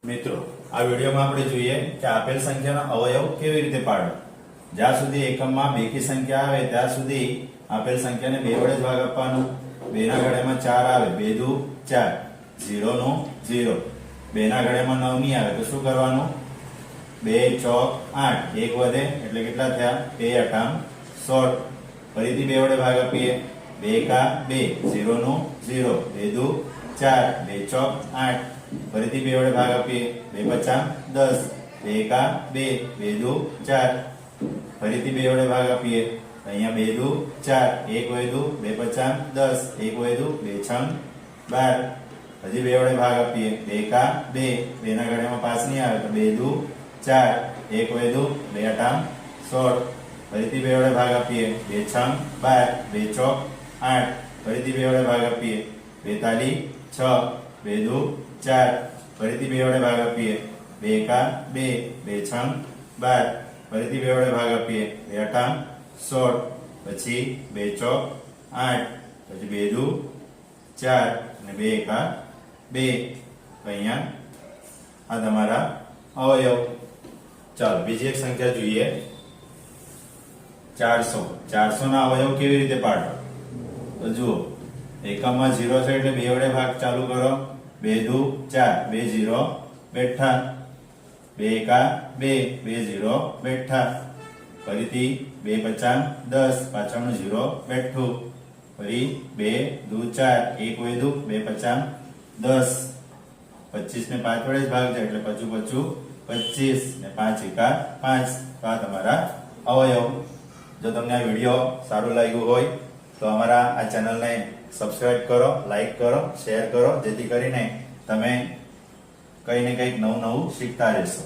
મિત્રો આ વિડીયોમાં આપણે જોઈએ કે આપેલ સંખ્યાનો અવયવ કેવી રીતે પાડવો। જ્યાં સુધી એકમમાં બેકી સંખ્યા આવે ત્યાં સુધી આપેલ સંખ્યાને 2 વડે જ ભાગ આપવાનો। 2 ના ઘડિયામાં 4 આવે, 2 દુ 4, 0 નો 0, 2 ના ઘડિયામાં 9 નહીં આવે તો શું કરવાનું? 2 ચોક 8, 1 વધે એટલે કેટલા થયા? 2 અઠામ 16। ફરીથી 2 વડે ભાગ આપીએ, 2 કા 2, 0 નો 0, 2 દુ 4, 2 ચોક 8, ફરીથી 2 વડે ભાગ આપીએ, 2 પચામ 10, 2 કા 2, 2 દુ 4, ફરીથી 2 વડે ભાગ આપીએ, અહીંયા 2 દુ 4, 1 વધુ 2 પચામ 10, 1 વધુ 2 છંગ 12, હજી 2 વડે ભાગ આપીએ, 2 કા 2, 2 ના ઘડિયામાં 5 નહીં આવે તો 2 દુ 4, 1 વધુ 2 અઠામ 16, ફરીથી 2 વડે ભાગ આપીએ, 2 છંગ 12, 2 ચોક 8, ફરીથી 2 વડે ભાગ આપીએ, 2 તાલી 6, 2 દુ 4, ફરીથી 2 વડે ભાગ આપીએ, 2 કા 2, 2 છંગ 12, ફરીથી 2 વડે ભાગ આપીએ, 2 અઠામ 16, પછી 2 ચોક 8, પછી 2 દુ 4 અને 2 કા 2। અહીંયા આ તમારા અવયવ। ચાલો બીજી એક સંખ્યા જોઈએ, 400। 400 ના અવયવ કેવી રીતે પાડવા? તો જુઓ, એકમમાં 0 છે એટલે 2 વડે ભાગ ચાલુ કરો, 2 દુ 4, 2 0 બેઠા, 2 કા 2, 2 0 બેઠા, ફરીથી 2 પચામ 10, પાછળનું 0 બેઠું, ફરી 2 દુ 4, 1 વધુ 2 પચામ 10, 25 ને 5 વડે જ ભાગ જાય એટલે પચું 25 ને 5 એકા 5। તો આ તમારા અવયવ। જો તમને આ વિડીયો સારું લાગ્યું હોય તો અમારા આ ચેનલને સબસ્ક્રાઇબ કરો, લાઈક કરો, શેર કરો, જેથી કરીને તમે કંઈ ને કંઈક નવું શીખતા રહેશો।